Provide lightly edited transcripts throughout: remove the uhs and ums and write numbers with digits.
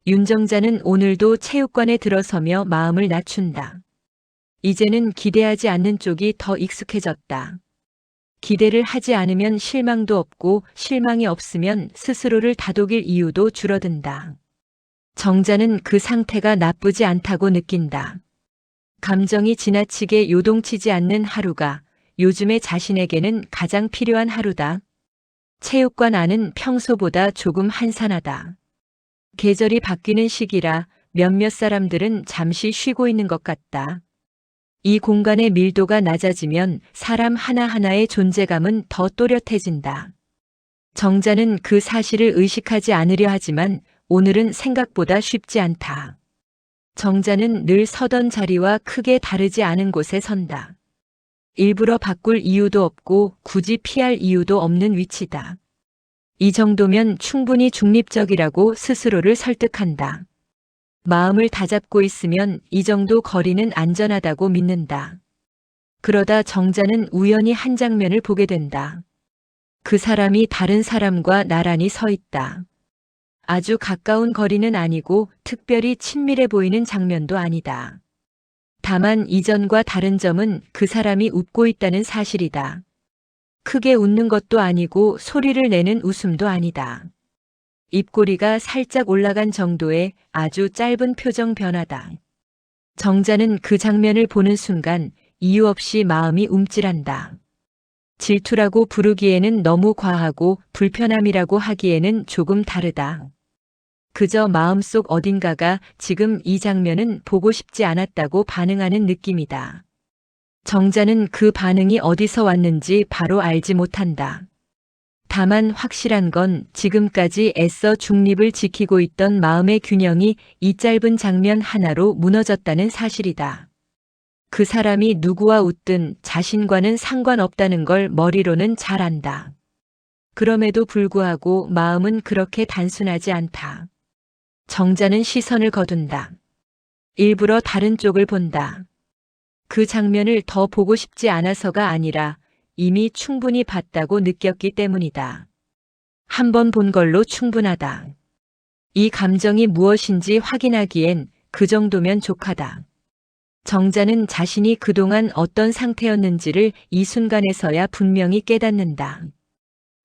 윤정자는 오늘도 체육관에 들어서며 마음을 낮춘다. 이제는 기대하지 않는 쪽이 더 익숙해졌다. 기대를 하지 않으면 실망도 없고 실망이 없으면 스스로를 다독일 이유도 줄어든다. 정자는 그 상태가 나쁘지 않다고 느낀다. 감정이 지나치게 요동치지 않는 하루가 요즘의 자신에게는 가장 필요한 하루다. 체육관 안은 평소보다 조금 한산하다. 계절이 바뀌는 시기라 몇몇 사람들은 잠시 쉬고 있는 것 같다. 이 공간의 밀도가 낮아지면 사람 하나하나의 존재감은 더 또렷해진다. 정자는 그 사실을 의식하지 않으려 하지만 오늘은 생각보다 쉽지 않다. 정자는 늘 서던 자리와 크게 다르지 않은 곳에 선다. 일부러 바꿀 이유도 없고 굳이 피할 이유도 없는 위치다. 이 정도면 충분히 중립적이라고 스스로를 설득한다. 마음을 다잡고 있으면 이 정도 거리는 안전하다고 믿는다. 그러다 정자는 우연히 한 장면을 보게 된다. 그 사람이 다른 사람과 나란히 서 있다. 아주 가까운 거리는 아니고 특별히 친밀해 보이는 장면도 아니다. 다만 이전과 다른 점은 그 사람이 웃고 있다는 사실이다. 크게 웃는 것도 아니고 소리를 내는 웃음도 아니다. 입꼬리가 살짝 올라간 정도의 아주 짧은 표정 변화다. 정자는 그 장면을 보는 순간 이유 없이 마음이 움찔한다. 질투라고 부르기에는 너무 과하고 불편함이라고 하기에는 조금 다르다. 그저 마음속 어딘가가 지금 이 장면은 보고 싶지 않았다고 반응하는 느낌이다. 정자는 그 반응이 어디서 왔는지 바로 알지 못한다. 다만 확실한 건 지금까지 애써 중립을 지키고 있던 마음의 균형이 이 짧은 장면 하나로 무너졌다는 사실이다. 그 사람이 누구와 웃든 자신과는 상관없다는 걸 머리로는 잘 안다. 그럼에도 불구하고 마음은 그렇게 단순하지 않다. 정자는 시선을 거둔다. 일부러 다른 쪽을 본다. 그 장면을 더 보고 싶지 않아서가 아니라 이미 충분히 봤다고 느꼈기 때문이다. 한 번 본 걸로 충분하다. 이 감정이 무엇인지 확인하기엔 그 정도면 족하다. 정자는 자신이 그동안 어떤 상태였는지를 이 순간에서야 분명히 깨닫는다.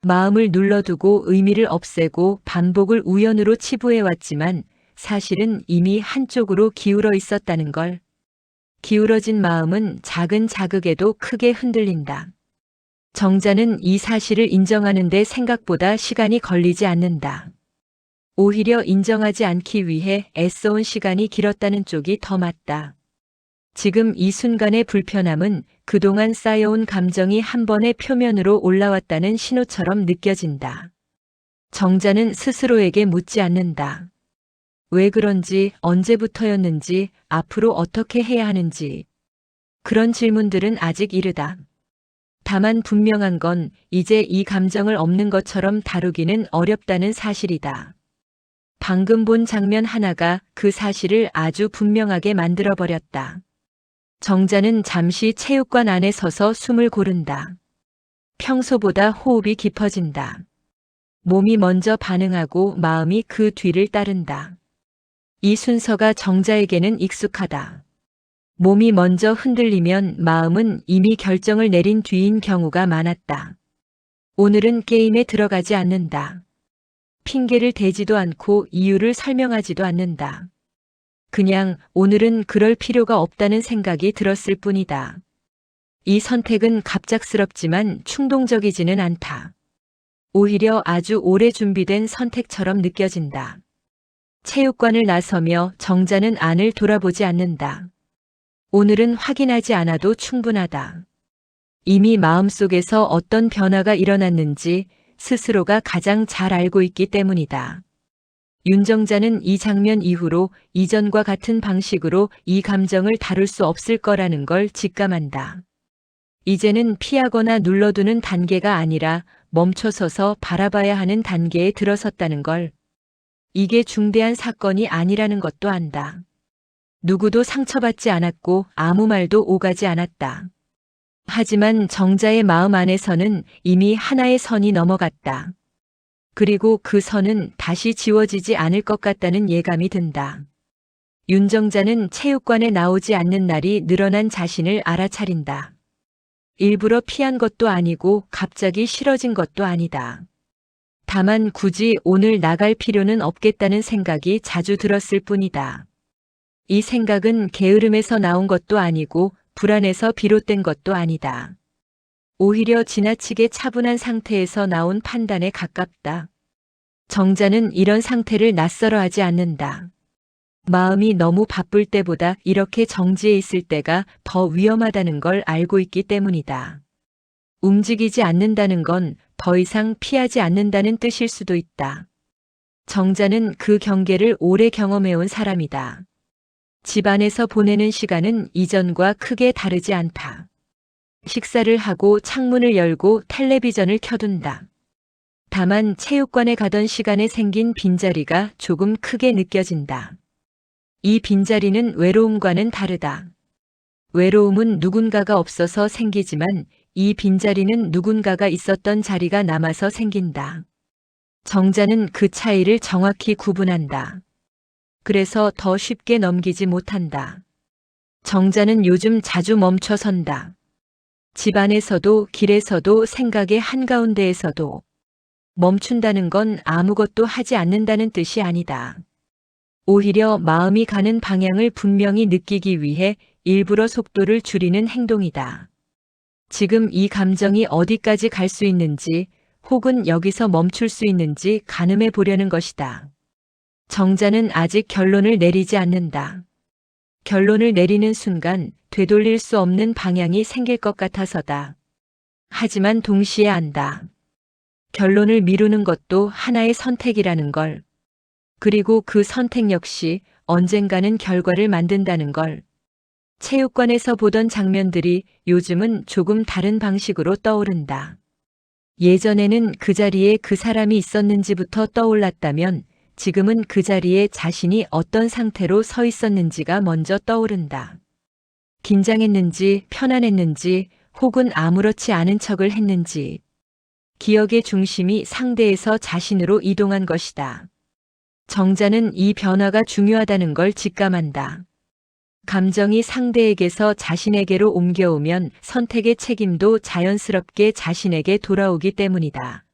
마음을 눌러두고 의미를 없애고 반복을 우연으로 치부해왔지만 사실은 이미 한쪽으로 기울어 있었다는 걸. 기울어진 마음은 작은 자극에도 크게 흔들린다. 정자는 이 사실을 인정하는데 생각보다 시간이 걸리지 않는다. 오히려 인정하지 않기 위해 애써온 시간이 길었다는 쪽이 더 맞다. 지금 이 순간의 불편함은 그동안 쌓여온 감정이 한 번에 표면으로 올라왔다는 신호처럼 느껴진다. 정자는 스스로에게 묻지 않는다. 왜 그런지, 언제부터였는지, 앞으로 어떻게 해야 하는지. 그런 질문들은 아직 이르다. 다만 분명한 건 이제 이 감정을 없는 것처럼 다루기는 어렵다는 사실이다. 방금 본 장면 하나가 그 사실을 아주 분명하게 만들어버렸다. 정자는 잠시 체육관 안에 서서 숨을 고른다. 평소보다 호흡이 깊어진다. 몸이 먼저 반응하고 마음이 그 뒤를 따른다. 이 순서가 정자에게는 익숙하다. 몸이 먼저 흔들리면 마음은 이미 결정을 내린 뒤인 경우가 많았다. 오늘은 게임에 들어가지 않는다. 핑계를 대지도 않고 이유를 설명하지도 않는다. 그냥 오늘은 그럴 필요가 없다는 생각이 들었을 뿐이다. 이 선택은 갑작스럽지만 충동적이지는 않다. 오히려 아주 오래 준비된 선택처럼 느껴진다. 체육관을 나서며 정자는 안을 돌아보지 않는다. 오늘은 확인하지 않아도 충분하다. 이미 마음속에서 어떤 변화가 일어났는지 스스로가 가장 잘 알고 있기 때문이다. 윤정자는 이 장면 이후로 이전과 같은 방식으로 이 감정을 다룰 수 없을 거라는 걸 직감한다. 이제는 피하거나 눌러두는 단계가 아니라 멈춰서서 바라봐야 하는 단계에 들어섰다는 걸. 이게 중대한 사건이 아니라는 것도 안다. 누구도 상처받지 않았고 아무 말도 오가지 않았다. 하지만 정자의 마음 안에서는 이미 하나의 선이 넘어갔다. 그리고 그 선은 다시 지워지지 않을 것 같다는 예감이 든다. 윤정자는 체육관에 나오지 않는 날이 늘어난 자신을 알아차린다. 일부러 피한 것도 아니고 갑자기 싫어진 것도 아니다. 다만 굳이 오늘 나갈 필요는 없겠다는 생각이 자주 들었을 뿐이다. 이 생각은 게으름에서 나온 것도 아니고 불안에서 비롯된 것도 아니다. 오히려 지나치게 차분한 상태에서 나온 판단에 가깝다. 정자는 이런 상태를 낯설어하지 않는다. 마음이 너무 바쁠 때보다 이렇게 정지해 있을 때가 더 위험하다는 걸 알고 있기 때문이다. 움직이지 않는다는 건 더 이상 피하지 않는다는 뜻일 수도 있다. 정자는 그 경계를 오래 경험해온 사람이다. 집 안에서 보내는 시간은 이전과 크게 다르지 않다. 식사를 하고 창문을 열고 텔레비전을 켜둔다. 다만 체육관에 가던 시간에 생긴 빈자리가 조금 크게 느껴진다. 이 빈자리는 외로움과는 다르다. 외로움은 누군가가 없어서 생기지만 이 빈자리는 누군가가 있었던 자리가 남아서 생긴다. 정자는 그 차이를 정확히 구분한다. 그래서 더 쉽게 넘기지 못한다. 정자는 요즘 자주 멈춰 선다. 집 안에서도 길에서도 생각의 한가운데에서도. 멈춘다는 건 아무것도 하지 않는다는 뜻이 아니다. 오히려 마음이 가는 방향을 분명히 느끼기 위해 일부러 속도를 줄이는 행동이다. 지금 이 감정이 어디까지 갈 수 있는지 혹은 여기서 멈출 수 있는지 가늠해 보려는 것이다. 정자는 아직 결론을 내리지 않는다. 결론을 내리는 순간 되돌릴 수 없는 방향이 생길 것 같아서다. 하지만 동시에 안다. 결론을 미루는 것도 하나의 선택이라는 걸. 그리고 그 선택 역시 언젠가는 결과를 만든다는 걸. 체육관에서 보던 장면들이 요즘은 조금 다른 방식으로 떠오른다. 예전에는 그 자리에 그 사람이 있었는지부터 떠올랐다면 지금은 그 자리에 자신이 어떤 상태로 서 있었는지가 먼저 떠오른다. 긴장했는지, 편안했는지, 혹은 아무렇지 않은 척을 했는지. 기억의 중심이 상대에서 자신으로 이동한 것이다. 정자는 이 변화가 중요하다는 걸 직감한다. 감정이 상대에게서 자신에게로 옮겨오면 선택의 책임도 자연스럽게 자신에게 돌아오기 때문이다.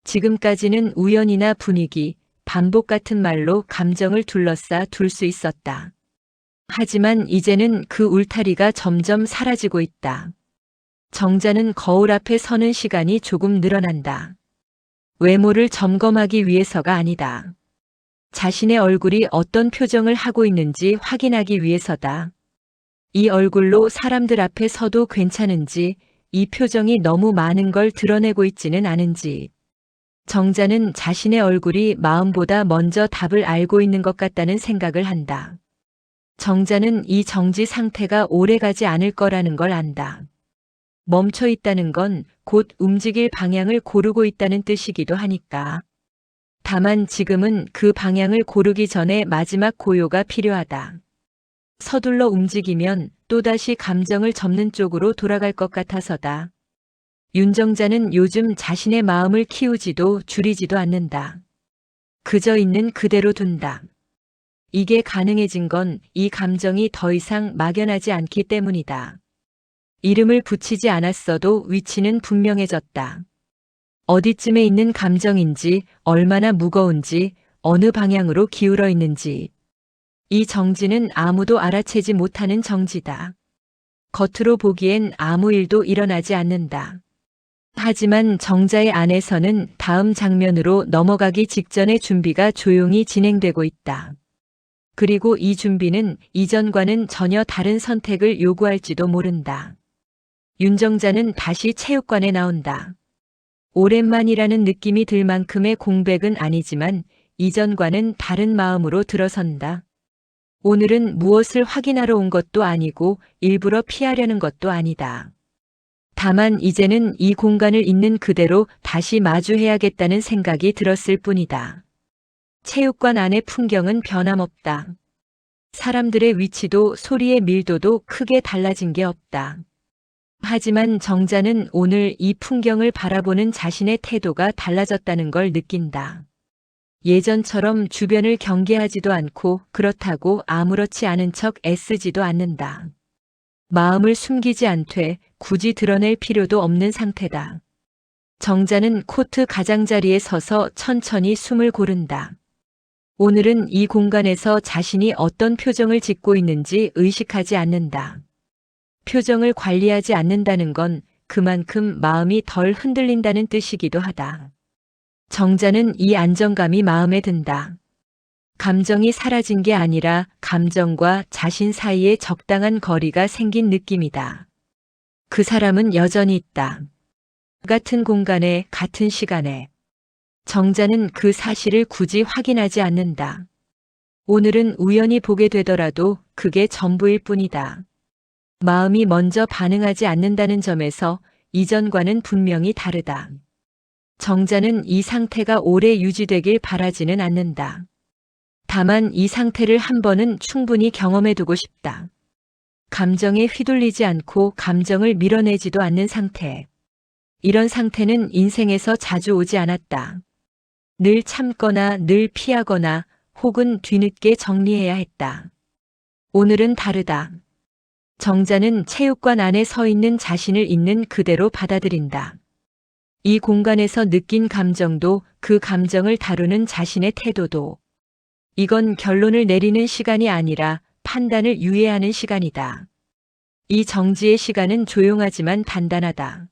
지금까지는 우연이나 분위기, 반복 같은 말로 감정을 둘러싸 둘 수 있었다. 하지만 이제는 그 울타리가 점점 사라지고 있다. 정자는 거울 앞에 서는 시간이 조금 늘어난다. 외모를 점검하기 위해서가 아니다. 자신의 얼굴이 어떤 표정을 하고 있는지 확인하기 위해서다. 이 얼굴로 사람들 앞에 서도 괜찮은지, 이 표정이 너무 많은 걸 드러내고 있지는 않은지. 정자는 자신의 얼굴이 마음보다 먼저 답을 알고 있는 것 같다는 생각을 한다. 정자는 이 정지 상태가 오래가지 않을 거라는 걸 안다. 멈춰 있다는 건 곧 움직일 방향을 고르고 있다는 뜻이기도 하니까. 다만 지금은 그 방향을 고르기 전에 마지막 고요가 필요하다. 서둘러 움직이면 또다시 감정을 접는 쪽으로 돌아갈 것 같아서다. 윤정자는 요즘 자신의 마음을 키우지도 줄이지도 않는다. 그저 있는 그대로 둔다. 이게 가능해진 건 이 감정이 더 이상 막연하지 않기 때문이다. 이름을 붙이지 않았어도 위치는 분명해졌다. 어디쯤에 있는 감정인지, 얼마나 무거운지, 어느 방향으로 기울어 있는지. 이 정지는 아무도 알아채지 못하는 정지다. 겉으로 보기엔 아무 일도 일어나지 않는다. 하지만 정자의 안에서는 다음 장면으로 넘어가기 직전의 준비가 조용히 진행되고 있다. 그리고 이 준비는 이전과는 전혀 다른 선택을 요구할지도 모른다. 윤정자는 다시 체육관에 나온다. 오랜만이라는 느낌이 들 만큼의 공백은 아니지만 이전과는 다른 마음으로 들어선다. 오늘은 무엇을 확인하러 온 것도 아니고 일부러 피하려는 것도 아니다. 다만 이제는 이 공간을 있는 그대로 다시 마주해야겠다는 생각이 들었을 뿐이다. 체육관 안의 풍경은 변함없다. 사람들의 위치도 소리의 밀도도 크게 달라진 게 없다. 하지만 정자는 오늘 이 풍경을 바라보는 자신의 태도가 달라졌다는 걸 느낀다. 예전처럼 주변을 경계하지도 않고 그렇다고 아무렇지 않은 척 애쓰지도 않는다. 마음을 숨기지 않되 굳이 드러낼 필요도 없는 상태다. 정자는 코트 가장자리에 서서 천천히 숨을 고른다. 오늘은 이 공간에서 자신이 어떤 표정을 짓고 있는지 의식하지 않는다. 표정을 관리하지 않는다는 건 그만큼 마음이 덜 흔들린다는 뜻이기도 하다. 정자는 이 안정감이 마음에 든다. 감정이 사라진 게 아니라 감정과 자신 사이에 적당한 거리가 생긴 느낌이다. 그 사람은 여전히 있다. 같은 공간에, 같은 시간에. 정자는 그 사실을 굳이 확인하지 않는다. 오늘은 우연히 보게 되더라도 그게 전부일 뿐이다. 마음이 먼저 반응하지 않는다는 점에서 이전과는 분명히 다르다. 정자는 이 상태가 오래 유지되길 바라지는 않는다. 다만 이 상태를 한 번은 충분히 경험해두고 싶다. 감정에 휘둘리지 않고 감정을 밀어내지도 않는 상태. 이런 상태는 인생에서 자주 오지 않았다. 늘 참거나 늘 피하거나 혹은 뒤늦게 정리해야 했다. 오늘은 다르다. 정자는 체육관 안에 서 있는 자신을 있는 그대로 받아들인다. 이 공간에서 느낀 감정도 그 감정을 다루는 자신의 태도도. 이건 결론을 내리는 시간이 아니라 판단을 유예하는 시간이다. 이 정지의 시간은 조용하지만 단단하다.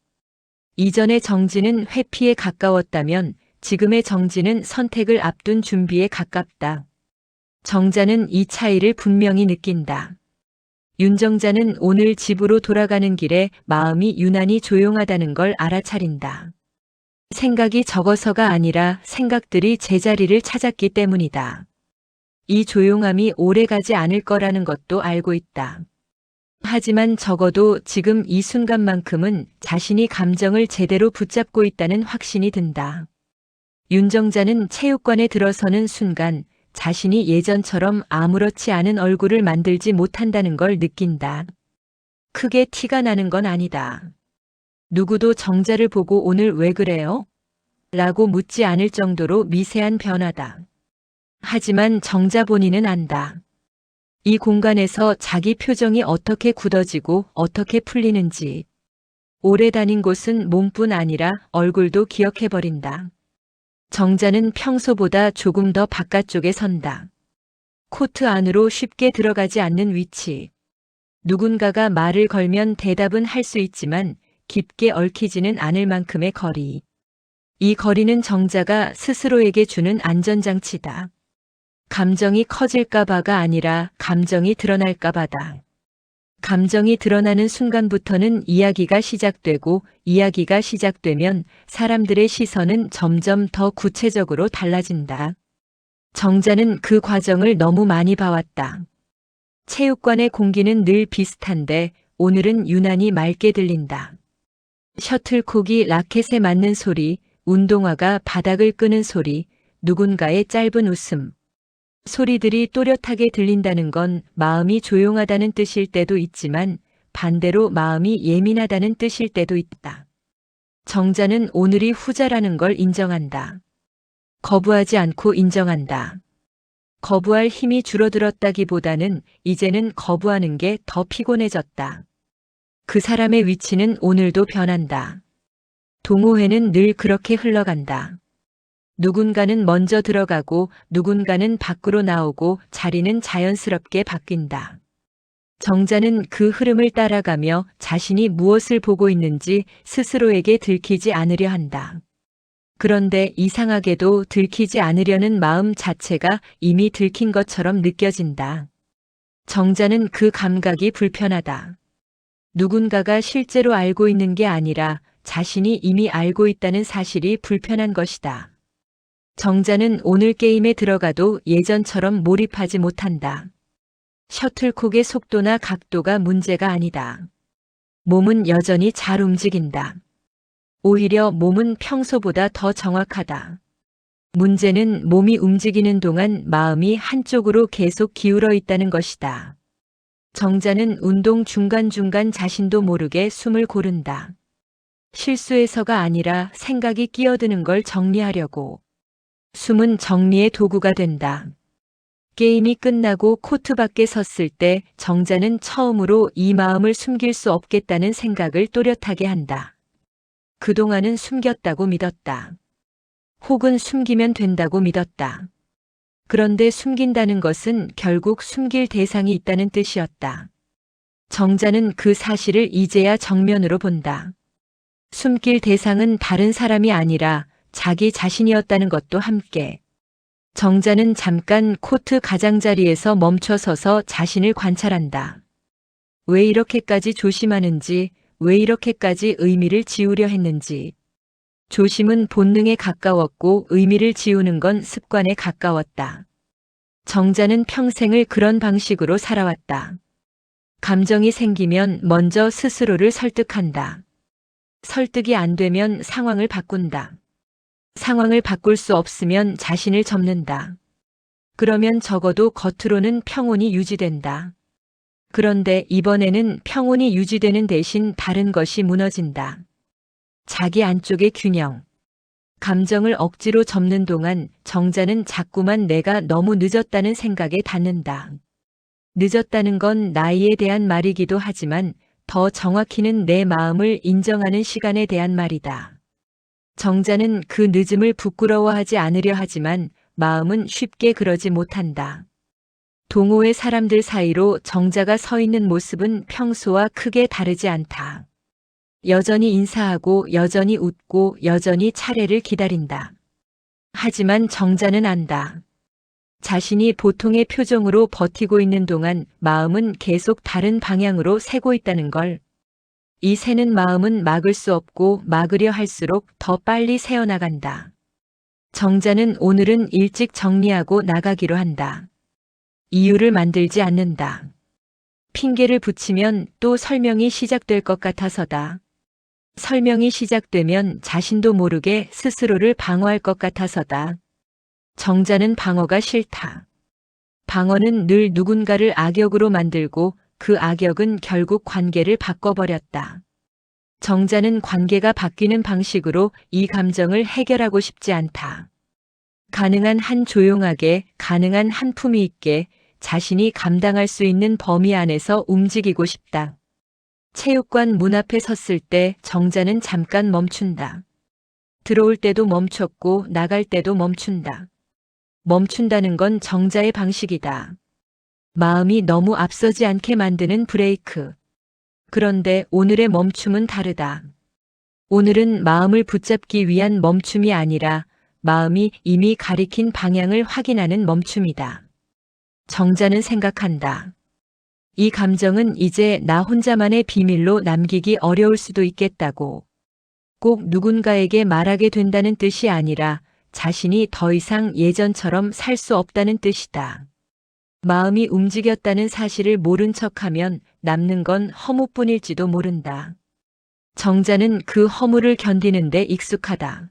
이전의 정지는 회피에 가까웠다면 지금의 정지는 선택을 앞둔 준비에 가깝다. 정자는 이 차이를 분명히 느낀다. 윤정자는 오늘 집으로 돌아가는 길에 마음이 유난히 조용하다는 걸 알아차린다. 생각이 적어서가 아니라 생각들이 제자리를 찾았기 때문이다. 이 조용함이 오래가지 않을 거라는 것도 알고 있다. 하지만 적어도 지금 이 순간만큼은 자신이 감정을 제대로 붙잡고 있다는 확신이 든다. 윤정자는 체육관에 들어서는 순간 자신이 예전처럼 아무렇지 않은 얼굴을 만들지 못한다는 걸 느낀다. 크게 티가 나는 건 아니다. 누구도 정자를 보고 오늘 왜 그래요? 라고 묻지 않을 정도로 미세한 변화다. 하지만 정자 본인은 안다. 이 공간에서 자기 표정이 어떻게 굳어지고 어떻게 풀리는지. 오래 다닌 곳은 몸뿐 아니라 얼굴도 기억해버린다. 정자는 평소보다 조금 더 바깥쪽에 선다. 코트 안으로 쉽게 들어가지 않는 위치. 누군가가 말을 걸면 대답은 할 수 있지만 깊게 얽히지는 않을 만큼의 거리. 이 거리는 정자가 스스로에게 주는 안전장치다. 감정이 커질까봐가 아니라 감정이 드러날까봐다. 감정이 드러나는 순간부터는 이야기가 시작되고 이야기가 시작되면 사람들의 시선은 점점 더 구체적으로 달라진다. 정자는 그 과정을 너무 많이 봐왔다. 체육관의 공기는 늘 비슷한데 오늘은 유난히 맑게 들린다. 셔틀콕이 라켓에 맞는 소리, 운동화가 바닥을 끄는 소리, 누군가의 짧은 웃음. 소리들이 또렷하게 들린다는 건 마음이 조용하다는 뜻일 때도 있지만 반대로 마음이 예민하다는 뜻일 때도 있다. 정자는 오늘이 후자라는 걸 인정한다. 거부하지 않고 인정한다. 거부할 힘이 줄어들었다기보다는 이제는 거부하는 게 더 피곤해졌다. 그 사람의 위치는 오늘도 변한다. 동호회는 늘 그렇게 흘러간다. 누군가는 먼저 들어가고 누군가는 밖으로 나오고 자리는 자연스럽게 바뀐다. 정자는 그 흐름을 따라가며 자신이 무엇을 보고 있는지 스스로에게 들키지 않으려 한다. 그런데 이상하게도 들키지 않으려는 마음 자체가 이미 들킨 것처럼 느껴진다. 정자는 그 감각이 불편하다. 누군가가 실제로 알고 있는 게 아니라 자신이 이미 알고 있다는 사실이 불편한 것이다. 정자는 오늘 게임에 들어가도 예전처럼 몰입하지 못한다. 셔틀콕의 속도나 각도가 문제가 아니다. 몸은 여전히 잘 움직인다. 오히려 몸은 평소보다 더 정확하다. 문제는 몸이 움직이는 동안 마음이 한쪽으로 계속 기울어 있다는 것이다. 정자는 운동 중간중간 자신도 모르게 숨을 고른다. 실수해서가 아니라 생각이 끼어드는 걸 정리하려고. 숨은 정리의 도구가 된다. 게임이 끝나고 코트 밖에 섰을 때 정자는 처음으로 이 마음을 숨길 수 없겠다는 생각을 또렷하게 한다. 그동안은 숨겼다고 믿었다. 혹은 숨기면 된다고 믿었다. 그런데 숨긴다는 것은 결국 숨길 대상이 있다는 뜻이었다. 정자는 그 사실을 이제야 정면으로 본다. 숨길 대상은 다른 사람이 아니라 자기 자신이었다는 것도 함께. 정자는 잠깐 코트 가장자리에서 멈춰 서서 자신을 관찰한다. 왜 이렇게까지 조심하는지, 왜 이렇게까지 의미를 지우려 했는지. 조심은 본능에 가까웠고 의미를 지우는 건 습관에 가까웠다. 정자는 평생을 그런 방식으로 살아왔다. 감정이 생기면 먼저 스스로를 설득한다. 설득이 안 되면 상황을 바꾼다. 상황을 바꿀 수 없으면 자신을 접는다. 그러면 적어도 겉으로는 평온이 유지된다. 그런데 이번에는 평온이 유지되는 대신 다른 것이 무너진다. 자기 안쪽의 균형. 감정을 억지로 접는 동안 정자는 자꾸만 내가 너무 늦었다는 생각에 닿는다. 늦었다는 건 나이에 대한 말이기도 하지만 더 정확히는 내 마음을 인정하는 시간에 대한 말이다. 정자는 그 늦음을 부끄러워하지 않으려 하지만 마음은 쉽게 그러지 못한다. 동호회 사람들 사이로 정자가 서 있는 모습은 평소와 크게 다르지 않다. 여전히 인사하고 여전히 웃고 여전히 차례를 기다린다. 하지만 정자는 안다. 자신이 보통의 표정으로 버티고 있는 동안 마음은 계속 다른 방향으로 새고 있다는 걸. 이 새는 마음은 막을 수 없고 막으려 할수록 더 빨리 새어나간다. 정자는 오늘은 일찍 정리하고 나가기로 한다. 이유를 만들지 않는다. 핑계를 붙이면 또 설명이 시작될 것 같아서다. 설명이 시작되면 자신도 모르게 스스로를 방어할 것 같아서다. 정자는 방어가 싫다. 방어는 늘 누군가를 악역으로 만들고 그 악역은 결국 관계를 바꿔버렸다. 정자는 관계가 바뀌는 방식으로 이 감정을 해결하고 싶지 않다. 가능한 한 조용하게, 가능한 한 품위 있게 자신이 감당할 수 있는 범위 안에서 움직이고 싶다. 체육관 문 앞에 섰을 때 정자는 잠깐 멈춘다. 들어올 때도 멈췄고 나갈 때도 멈춘다. 멈춘다는 건 정자의 방식이다. 마음이 너무 앞서지 않게 만드는 브레이크. 그런데 오늘의 멈춤은 다르다. 오늘은 마음을 붙잡기 위한 멈춤이 아니라 마음이 이미 가리킨 방향을 확인하는 멈춤이다. 정자는 생각한다. 이 감정은 이제 나 혼자만의 비밀로 남기기 어려울 수도 있겠다고. 꼭 누군가에게 말하게 된다는 뜻이 아니라 자신이 더 이상 예전처럼 살 수 없다는 뜻이다. 마음이 움직였다는 사실을 모른 척하면 남는 건 허무뿐일지도 모른다. 정자는 그 허무를 견디는데 익숙하다.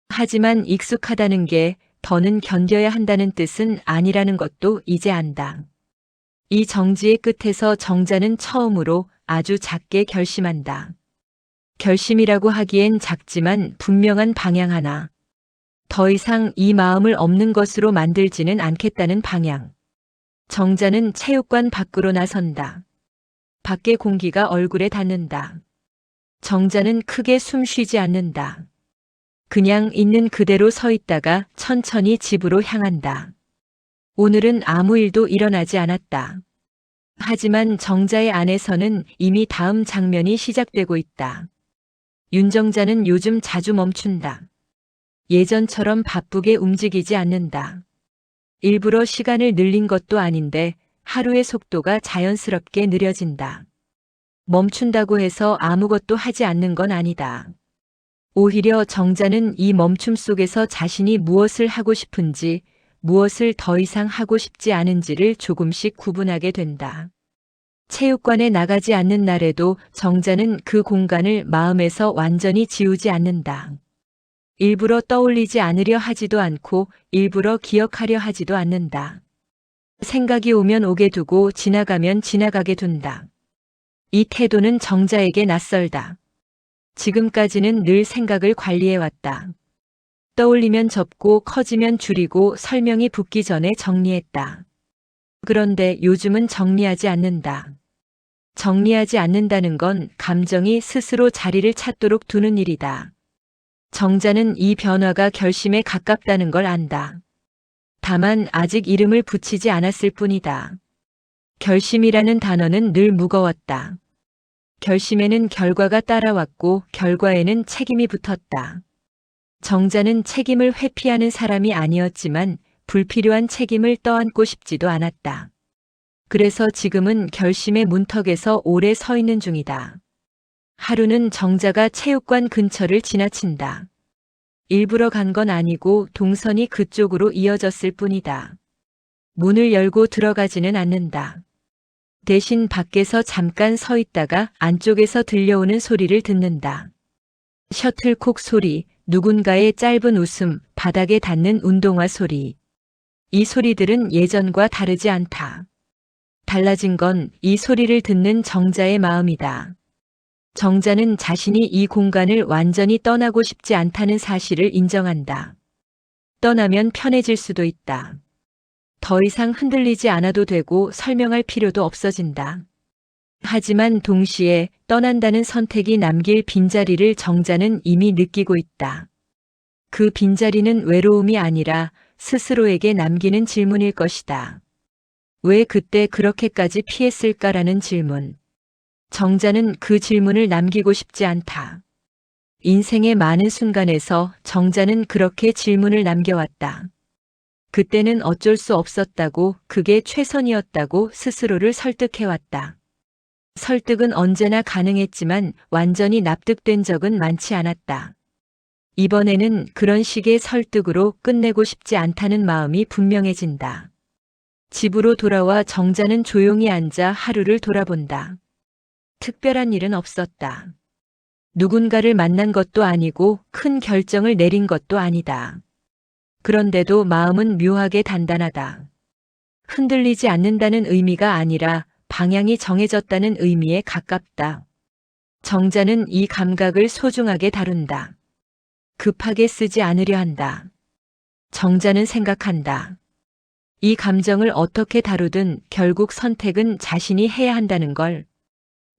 하지만 익숙하다는 게 더는 견뎌야 한다는 뜻은 아니라는 것도 이제 안다. 이 정지의 끝에서 정자는 처음으로 아주 작게 결심한다. 결심이라고 하기엔 작지만 분명한 방향 하나. 더 이상 이 마음을 없는 것으로 만들지는 않겠다는 방향. 정자는 체육관 밖으로 나선다. 밖의 공기가 얼굴에 닿는다. 정자는 크게 숨 쉬지 않는다. 그냥 있는 그대로 서 있다가 천천히 집으로 향한다. 오늘은 아무 일도 일어나지 않았다. 하지만 정자의 안에서는 이미 다음 장면이 시작되고 있다. 윤정자는 요즘 자주 멈춘다. 예전처럼 바쁘게 움직이지 않는다. 일부러 시간을 늘린 것도 아닌데 하루의 속도가 자연스럽게 느려진다. 멈춘다고 해서 아무것도 하지 않는 건 아니다. 오히려 정자는 이 멈춤 속에서 자신이 무엇을 하고 싶은지, 무엇을 더 이상 하고 싶지 않은지를 조금씩 구분하게 된다. 체육관에 나가지 않는 날에도 정자는 그 공간을 마음에서 완전히 지우지 않는다. 일부러 떠올리지 않으려 하지도 않고 일부러 기억하려 하지도 않는다. 생각이 오면 오게 두고 지나가면 지나가게 둔다. 이 태도는 정자에게 낯설다. 지금까지는 늘 생각을 관리해왔다. 떠올리면 접고 커지면 줄이고 설명이 붙기 전에 정리했다. 그런데 요즘은 정리하지 않는다. 정리하지 않는다는 건 감정이 스스로 자리를 찾도록 두는 일이다. 정자는 이 변화가 결심에 가깝다는 걸 안다. 다만 아직 이름을 붙이지 않았을 뿐이다. 결심이라는 단어는 늘 무거웠다. 결심에는 결과가 따라왔고 결과에는 책임이 붙었다. 정자는 책임을 회피하는 사람이 아니었지만 불필요한 책임을 떠안고 싶지도 않았다. 그래서 지금은 결심의 문턱에서 오래 서 있는 중이다. 하루는 정자가 체육관 근처를 지나친다. 일부러 간 건 아니고 동선이 그쪽으로 이어졌을 뿐이다. 문을 열고 들어가지는 않는다. 대신 밖에서 잠깐 서 있다가 안쪽에서 들려오는 소리를 듣는다. 셔틀콕 소리, 누군가의 짧은 웃음, 바닥에 닿는 운동화 소리. 이 소리들은 예전과 다르지 않다. 달라진 건 이 소리를 듣는 정자의 마음이다. 정자는 자신이 이 공간을 완전히 떠나고 싶지 않다는 사실을 인정한다. 떠나면 편해질 수도 있다. 더 이상 흔들리지 않아도 되고 설명할 필요도 없어진다. 하지만 동시에 떠난다는 선택이 남길 빈자리를 정자는 이미 느끼고 있다. 그 빈자리는 외로움이 아니라 스스로에게 남기는 질문일 것이다. 왜 그때 그렇게까지 피했을까라는 질문. 정자는 그 질문을 남기고 싶지 않다. 인생의 많은 순간에서 정자는 그렇게 질문을 남겨왔다. 그때는 어쩔 수 없었다고, 그게 최선이었다고 스스로를 설득해왔다. 설득은 언제나 가능했지만 완전히 납득된 적은 많지 않았다. 이번에는 그런 식의 설득으로 끝내고 싶지 않다는 마음이 분명해진다. 집으로 돌아와 정자는 조용히 앉아 하루를 돌아본다. 특별한 일은 없었다. 누군가를 만난 것도 아니고 큰 결정을 내린 것도 아니다. 그런데도 마음은 묘하게 단단하다. 흔들리지 않는다는 의미가 아니라 방향이 정해졌다는 의미에 가깝다. 정자는 이 감각을 소중하게 다룬다. 급하게 쓰지 않으려 한다. 정자는 생각한다. 이 감정을 어떻게 다루든 결국 선택은 자신이 해야 한다는 걸.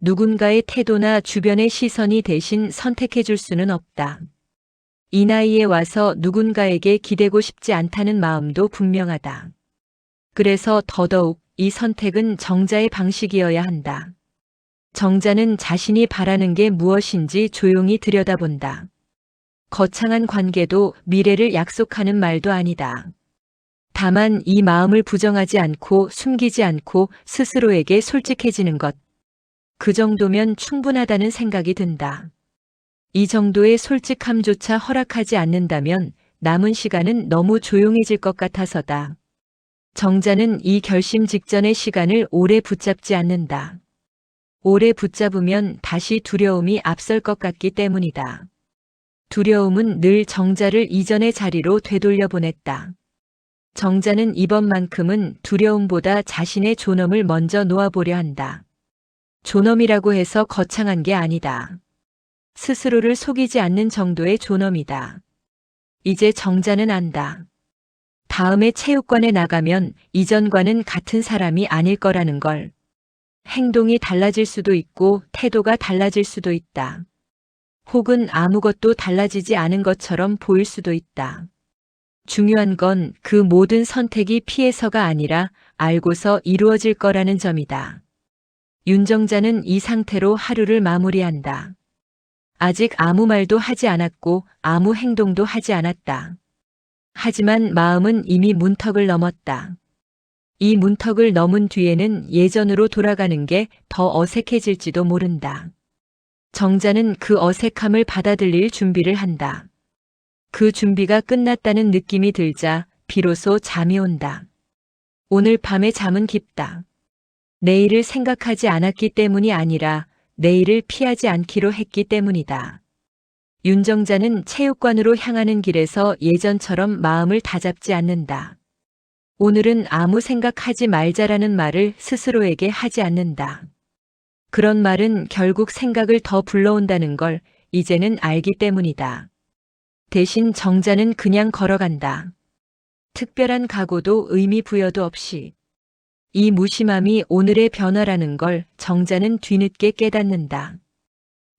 누군가의 태도나 주변의 시선이 대신 선택해 줄 수는 없다. 이 나이에 와서 누군가에게 기대고 싶지 않다는 마음도 분명하다. 그래서 더더욱 이 선택은 정자의 방식이어야 한다. 정자는 자신이 바라는 게 무엇인지 조용히 들여다본다. 거창한 관계도 미래를 약속하는 말도 아니다. 다만 이 마음을 부정하지 않고 숨기지 않고 스스로에게 솔직해지는 것. 그 정도면 충분하다는 생각이 든다. 이 정도의 솔직함조차 허락하지 않는다면 남은 시간은 너무 조용해질 것 같아서다. 정자는 이 결심 직전의 시간을 오래 붙잡지 않는다. 오래 붙잡으면 다시 두려움이 앞설 것 같기 때문이다. 두려움은 늘 정자를 이전의 자리로 되돌려 보냈다. 정자는 이번만큼은 두려움보다 자신의 존엄을 먼저 놓아보려 한다. 존엄이라고 해서 거창한 게 아니다. 스스로를 속이지 않는 정도의 존엄이다. 이제 정자는 안다. 다음에 체육관에 나가면 이전과는 같은 사람이 아닐 거라는 걸. 행동이 달라질 수도 있고 태도가 달라질 수도 있다. 혹은 아무것도 달라지지 않은 것처럼 보일 수도 있다. 중요한 건 그 모든 선택이 피해서가 아니라 알고서 이루어질 거라는 점이다. 윤정자는 이 상태로 하루를 마무리한다. 아직 아무 말도 하지 않았고 아무 행동도 하지 않았다. 하지만 마음은 이미 문턱을 넘었다. 이 문턱을 넘은 뒤에는 예전으로 돌아가는 게 더 어색해질지도 모른다. 정자는 그 어색함을 받아들일 준비를 한다. 그 준비가 끝났다는 느낌이 들자 비로소 잠이 온다. 오늘 밤의 잠은 깊다. 내일을 생각하지 않았기 때문이 아니라 내일을 피하지 않기로 했기 때문이다. 윤정자는 체육관으로 향하는 길에서 예전처럼 마음을 다잡지 않는다. 오늘은 아무 생각하지 말자라는 말을 스스로에게 하지 않는다. 그런 말은 결국 생각을 더 불러온다는 걸 이제는 알기 때문이다. 대신 정자는 그냥 걸어간다. 특별한 각오도 의미 부여도 없이. 이 무심함이 오늘의 변화라는 걸 정자는 뒤늦게 깨닫는다.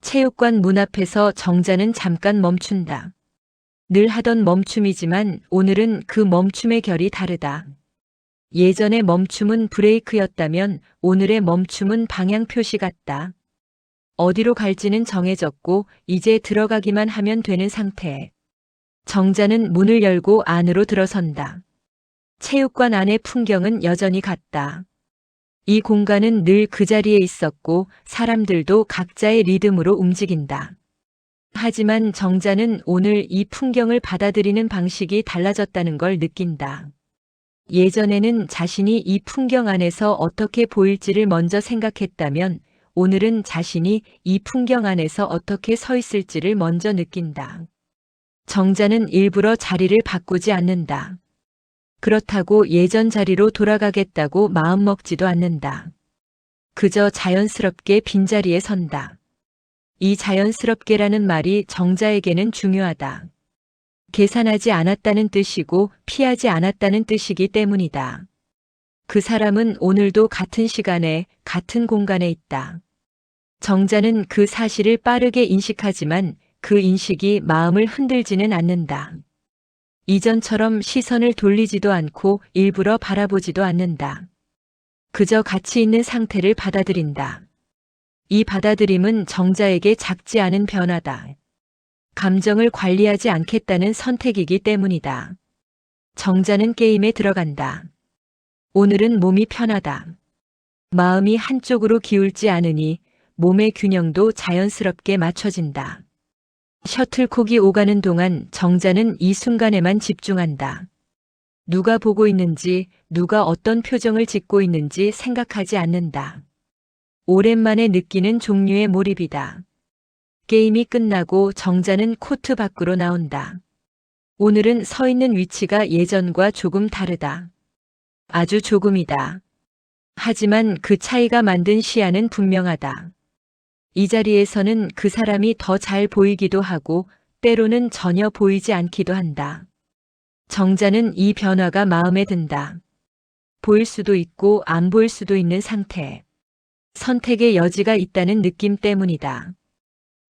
체육관 문 앞에서 정자는 잠깐 멈춘다. 늘 하던 멈춤이지만 오늘은 그 멈춤의 결이 다르다. 예전의 멈춤은 브레이크였다면 오늘의 멈춤은 방향 표시 같다. 어디로 갈지는 정해졌고 이제 들어가기만 하면 되는 상태. 정자는 문을 열고 안으로 들어선다. 체육관 안의 풍경은 여전히 같다. 이 공간은 늘 그 자리에 있었고 사람들도 각자의 리듬으로 움직인다. 하지만 정자는 오늘 이 풍경을 받아들이는 방식이 달라졌다는 걸 느낀다. 예전에는 자신이 이 풍경 안에서 어떻게 보일지를 먼저 생각했다면 오늘은 자신이 이 풍경 안에서 어떻게 서 있을지를 먼저 느낀다. 정자는 일부러 자리를 바꾸지 않는다. 그렇다고 예전 자리로 돌아가겠다고 마음먹지도 않는다. 그저 자연스럽게 빈자리에 선다. 이 자연스럽게라는 말이 정자에게는 중요하다. 계산하지 않았다는 뜻이고 피하지 않았다는 뜻이기 때문이다. 그 사람은 오늘도 같은 시간에 같은 공간에 있다. 정자는 그 사실을 빠르게 인식하지만 그 인식이 마음을 흔들지는 않는다. 이전처럼 시선을 돌리지도 않고 일부러 바라보지도 않는다. 그저 가치 있는 상태를 받아들인다. 이 받아들임은 정자에게 작지 않은 변화다. 감정을 관리하지 않겠다는 선택이기 때문이다. 정자는 게임에 들어간다. 오늘은 몸이 편하다. 마음이 한쪽으로 기울지 않으니 몸의 균형도 자연스럽게 맞춰진다. 셔틀콕이 오가는 동안 정자는 이 순간에만 집중한다. 누가 보고 있는지, 누가 어떤 표정을 짓고 있는지 생각하지 않는다. 오랜만에 느끼는 종류의 몰입이다. 게임이 끝나고 정자는 코트 밖으로 나온다. 오늘은 서 있는 위치가 예전과 조금 다르다. 아주 조금이다. 하지만 그 차이가 만든 시야는 분명하다. 이 자리에서는 그 사람이 더 잘 보이기도 하고 때로는 전혀 보이지 않기도 한다. 정자는 이 변화가 마음에 든다. 보일 수도 있고 안 보일 수도 있는 상태. 선택의 여지가 있다는 느낌 때문이다.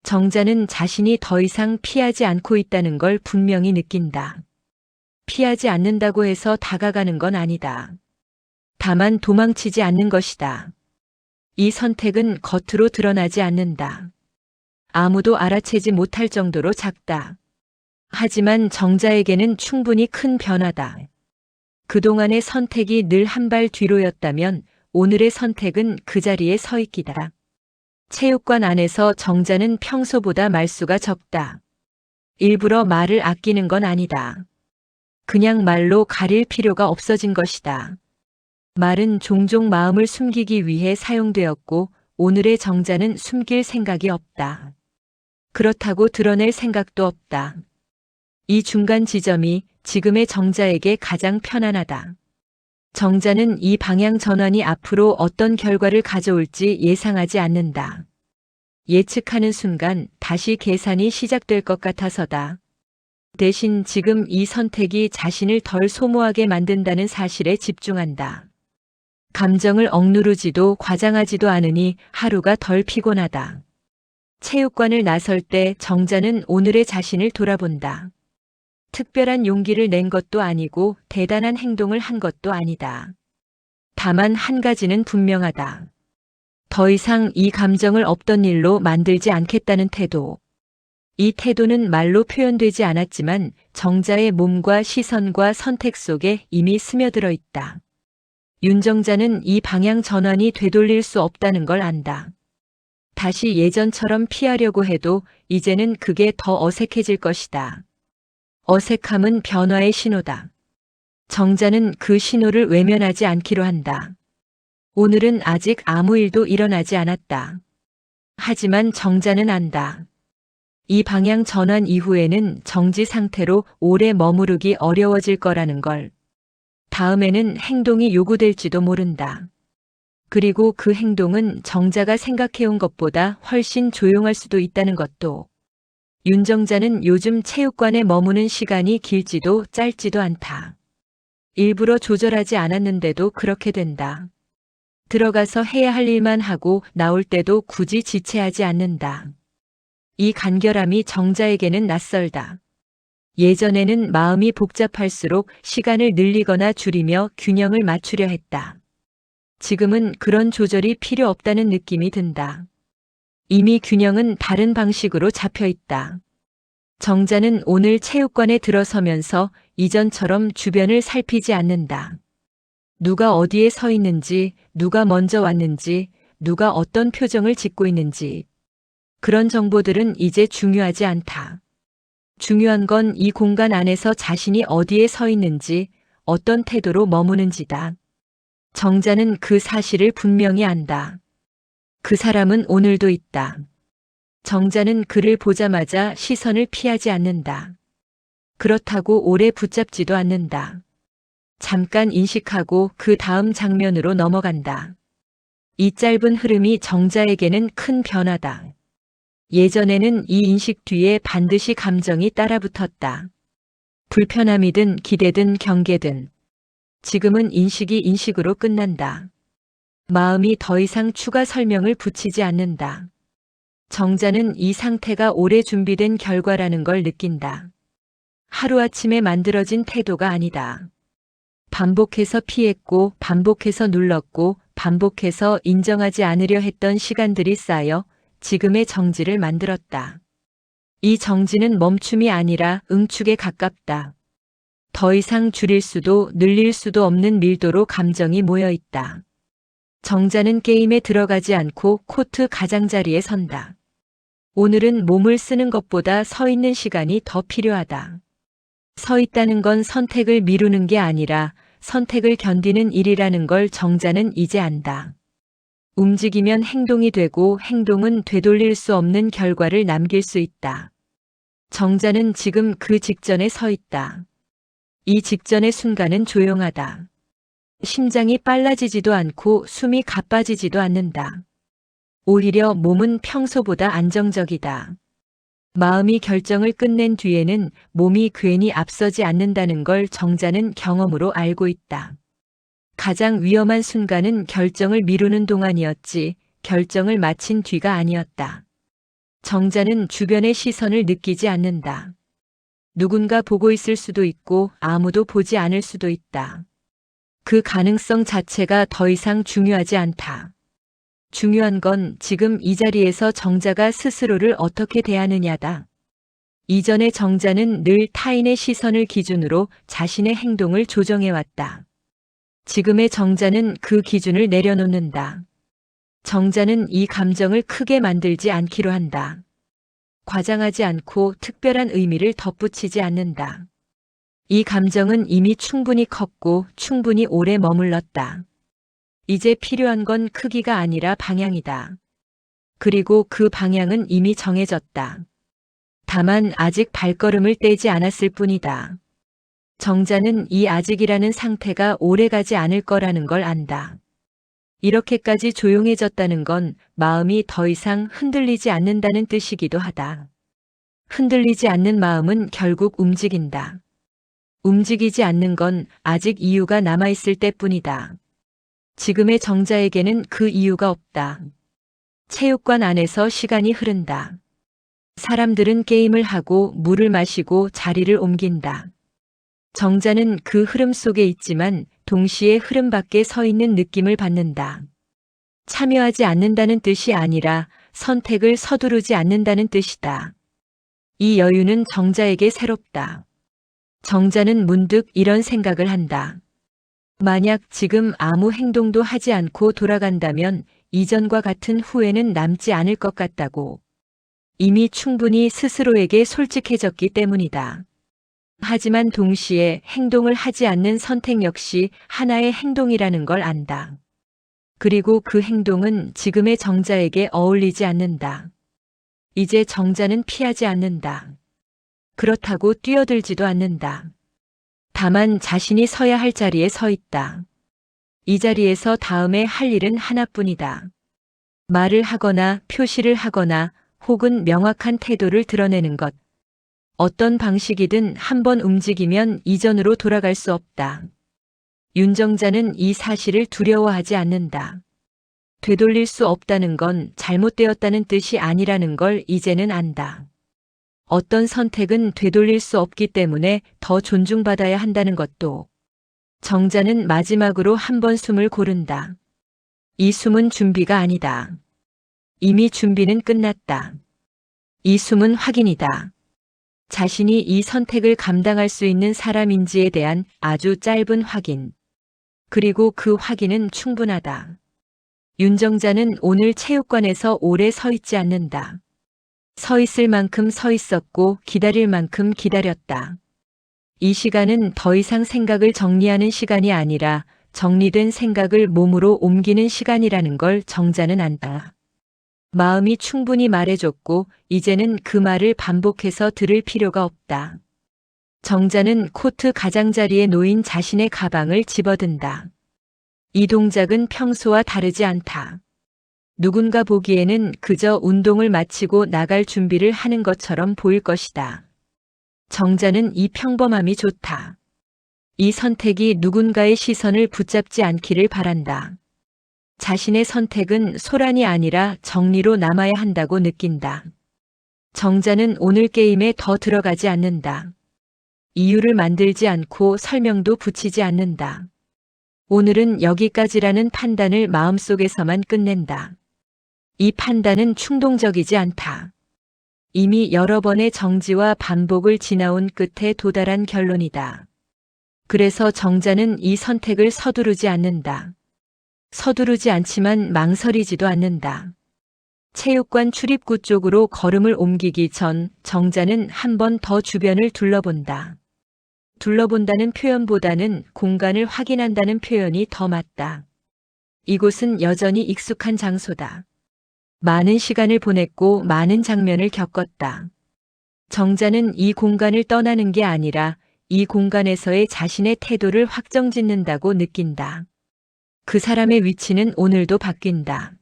정자는 자신이 더 이상 피하지 않고 있다는 걸 분명히 느낀다. 피하지 않는다고 해서 다가가는 건 아니다. 다만 도망치지 않는 것이다. 이 선택은 겉으로 드러나지 않는다. 아무도 알아채지 못할 정도로 작다. 하지만 정자에게는 충분히 큰 변화다. 그동안의 선택이 늘 한 발 뒤로였다면 오늘의 선택은 그 자리에 서 있기다. 체육관 안에서 정자는 평소보다 말수가 적다. 일부러 말을 아끼는 건 아니다. 그냥 말로 가릴 필요가 없어진 것이다. 말은 종종 마음을 숨기기 위해 사용되었고 오늘의 정자는 숨길 생각이 없다. 그렇다고 드러낼 생각도 없다. 이 중간 지점이 지금의 정자에게 가장 편안하다. 정자는 이 방향 전환이 앞으로 어떤 결과를 가져올지 예상하지 않는다. 예측하는 순간 다시 계산이 시작될 것 같아서다. 대신 지금 이 선택이 자신을 덜 소모하게 만든다는 사실에 집중한다. 감정을 억누르지도 과장하지도 않으니 하루가 덜 피곤하다. 체육관을 나설 때 정자는 오늘의 자신을 돌아본다. 특별한 용기를 낸 것도 아니고 대단한 행동을 한 것도 아니다. 다만 한 가지는 분명하다. 더 이상 이 감정을 없던 일로 만들지 않겠다는 태도. 이 태도는 말로 표현되지 않았지만 정자의 몸과 시선과 선택 속에 이미 스며들어 있다. 윤정자는 이 방향 전환이 되돌릴 수 없다는 걸 안다. 다시 예전처럼 피하려고 해도 이제는 그게 더 어색해질 것이다. 어색함은 변화의 신호다. 정자는 그 신호를 외면하지 않기로 한다. 오늘은 아직 아무 일도 일어나지 않았다. 하지만 정자는 안다. 이 방향 전환 이후에는 정지 상태로 오래 머무르기 어려워질 거라는 걸. 다음에는 행동이 요구될지도 모른다. 그리고 그 행동은 정자가 생각해온 것보다 훨씬 조용할 수도 있다는 것도. 윤정자는 요즘 체육관에 머무는 시간이 길지도 짧지도 않다. 일부러 조절하지 않았는데도 그렇게 된다. 들어가서 해야 할 일만 하고 나올 때도 굳이 지체하지 않는다. 이 간결함이 정자에게는 낯설다. 예전에는 마음이 복잡할수록 시간을 늘리거나 줄이며 균형을 맞추려 했다. 지금은 그런 조절이 필요 없다는 느낌이 든다. 이미 균형은 다른 방식으로 잡혀 있다. 정자는 오늘 체육관에 들어서면서 이전처럼 주변을 살피지 않는다. 누가 어디에 서 있는지, 누가 먼저 왔는지, 누가 어떤 표정을 짓고 있는지. 그런 정보들은 이제 중요하지 않다. 중요한 건 이 공간 안에서 자신이 어디에 서 있는지, 어떤 태도로 머무는지다. 정자는 그 사실을 분명히 안다. 그 사람은 오늘도 있다. 정자는 그를 보자마자 시선을 피하지 않는다. 그렇다고 오래 붙잡지도 않는다. 잠깐 인식하고 그 다음 장면으로 넘어간다. 이 짧은 흐름이 정자에게는 큰 변화다. 예전에는 이 인식 뒤에 반드시 감정이 따라붙었다. 불편함이든 기대든 경계든. 지금은 인식이 인식으로 끝난다. 마음이 더 이상 추가 설명을 붙이지 않는다. 정자는 이 상태가 오래 준비된 결과라는 걸 느낀다. 하루아침에 만들어진 태도가 아니다. 반복해서 피했고, 반복해서 눌렀고, 반복해서 인정하지 않으려 했던 시간들이 쌓여 지금의 정지를 만들었다. 이 정지는 멈춤이 아니라 응축에 가깝다. 더 이상 줄일 수도 늘릴 수도 없는 밀도로 감정이 모여 있다. 정자는 게임에 들어가지 않고 코트 가장자리에 선다. 오늘은 몸을 쓰는 것보다 서 있는 시간이 더 필요하다. 서 있다는 건 선택을 미루는 게 아니라 선택을 견디는 일이라는 걸 정자는 이제 안다. 움직이면 행동이 되고 행동은 되돌릴 수 없는 결과를 남길 수 있다. 정자는 지금 그 직전에 서 있다. 이 직전의 순간은 조용하다. 심장이 빨라지지도 않고 숨이 가빠지지도 않는다. 오히려 몸은 평소보다 안정적이다. 마음이 결정을 끝낸 뒤에는 몸이 괜히 앞서지 않는다는 걸 정자는 경험으로 알고 있다. 가장 위험한 순간은 결정을 미루는 동안이었지 결정을 마친 뒤가 아니었다. 정자는 주변의 시선을 느끼지 않는다. 누군가 보고 있을 수도 있고 아무도 보지 않을 수도 있다. 그 가능성 자체가 더 이상 중요하지 않다. 중요한 건 지금 이 자리에서 정자가 스스로를 어떻게 대하느냐다. 이전의 정자는 늘 타인의 시선을 기준으로 자신의 행동을 조정해왔다. 지금의 정자는 그 기준을 내려놓는다. 정자는 이 감정을 크게 만들지 않기로 한다. 과장하지 않고 특별한 의미를 덧붙이지 않는다. 이 감정은 이미 충분히 컸고 충분히 오래 머물렀다. 이제 필요한 건 크기가 아니라 방향이다. 그리고 그 방향은 이미 정해졌다. 다만 아직 발걸음을 떼지 않았을 뿐이다. 정자는 이 아직이라는 상태가 오래가지 않을 거라는 걸 안다. 이렇게까지 조용해졌다는 건 마음이 더 이상 흔들리지 않는다는 뜻이기도 하다. 흔들리지 않는 마음은 결국 움직인다. 움직이지 않는 건 아직 이유가 남아있을 때뿐이다. 지금의 정자에게는 그 이유가 없다. 체육관 안에서 시간이 흐른다. 사람들은 게임을 하고 물을 마시고 자리를 옮긴다. 정자는 그 흐름 속에 있지만 동시에 흐름 밖에 서 있는 느낌을 받는다. 참여하지 않는다는 뜻이 아니라 선택을 서두르지 않는다는 뜻이다. 이 여유는 정자에게 새롭다. 정자는 문득 이런 생각을 한다. 만약 지금 아무 행동도 하지 않고 돌아간다면 이전과 같은 후회는 남지 않을 것 같다고. 이미 충분히 스스로에게 솔직해졌기 때문이다. 하지만 동시에 행동을 하지 않는 선택 역시 하나의 행동이라는 걸 안다. 그리고 그 행동은 지금의 정자에게 어울리지 않는다. 이제 정자는 피하지 않는다. 그렇다고 뛰어들지도 않는다. 다만 자신이 서야 할 자리에 서 있다. 이 자리에서 다음에 할 일은 하나뿐이다. 말을 하거나 표시를 하거나 혹은 명확한 태도를 드러내는 것. 어떤 방식이든 한번 움직이면 이전으로 돌아갈 수 없다. 윤정자는 이 사실을 두려워하지 않는다. 되돌릴 수 없다는 건 잘못되었다는 뜻이 아니라는 걸 이제는 안다. 어떤 선택은 되돌릴 수 없기 때문에 더 존중받아야 한다는 것도. 정자는 마지막으로 한 번 숨을 고른다. 이 숨은 준비가 아니다. 이미 준비는 끝났다. 이 숨은 확인이다. 자신이 이 선택을 감당할 수 있는 사람인지에 대한 아주 짧은 확인. 그리고 그 확인은 충분하다. 윤정자는 오늘 체육관에서 오래 서 있지 않는다. 서 있을 만큼 서 있었고 기다릴 만큼 기다렸다. 이 시간은 더 이상 생각을 정리하는 시간이 아니라 정리된 생각을 몸으로 옮기는 시간이라는 걸 정자는 안다. 마음이 충분히 말해줬고 이제는 그 말을 반복해서 들을 필요가 없다. 정자는 코트 가장자리에 놓인 자신의 가방을 집어든다. 이 동작은 평소와 다르지 않다. 누군가 보기에는 그저 운동을 마치고 나갈 준비를 하는 것처럼 보일 것이다. 정자는 이 평범함이 좋다. 이 선택이 누군가의 시선을 붙잡지 않기를 바란다. 자신의 선택은 소란이 아니라 정리로 남아야 한다고 느낀다. 정자는 오늘 게임에 더 들어가지 않는다. 이유를 만들지 않고 설명도 붙이지 않는다. 오늘은 여기까지라는 판단을 마음속에서만 끝낸다. 이 판단은 충동적이지 않다. 이미 여러 번의 정지와 반복을 지나온 끝에 도달한 결론이다. 그래서 정자는 이 선택을 서두르지 않는다. 서두르지 않지만 망설이지도 않는다. 체육관 출입구 쪽으로 걸음을 옮기기 전 정자는 한 번 더 주변을 둘러본다. 둘러본다는 표현보다는 공간을 확인한다는 표현이 더 맞다. 이곳은 여전히 익숙한 장소다. 많은 시간을 보냈고 많은 장면을 겪었다. 정자는 이 공간을 떠나는 게 아니라 이 공간에서의 자신의 태도를 확정짓는다고 느낀다. 그 사람의 위치는 오늘도 바뀐다.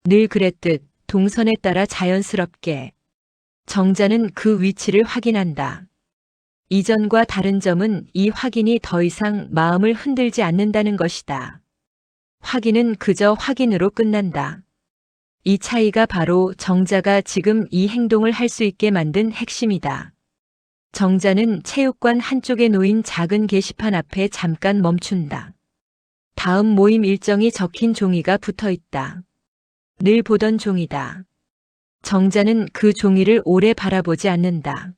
늘 그랬듯 동선에 따라 자연스럽게. 정자는 그 위치를 확인한다. 이전과 다른 점은 이 확인이 더 이상 마음을 흔들지 않는다는 것이다. 확인은 그저 확인으로 끝난다. 이 차이가 바로 정자가 지금 이 행동을 할 수 있게 만든 핵심이다. 정자는 체육관 한쪽에 놓인 작은 게시판 앞에 잠깐 멈춘다. 다음 모임 일정이 적힌 종이가 붙어 있다. 늘 보던 종이다. 정자는 그 종이를 오래 바라보지 않는다.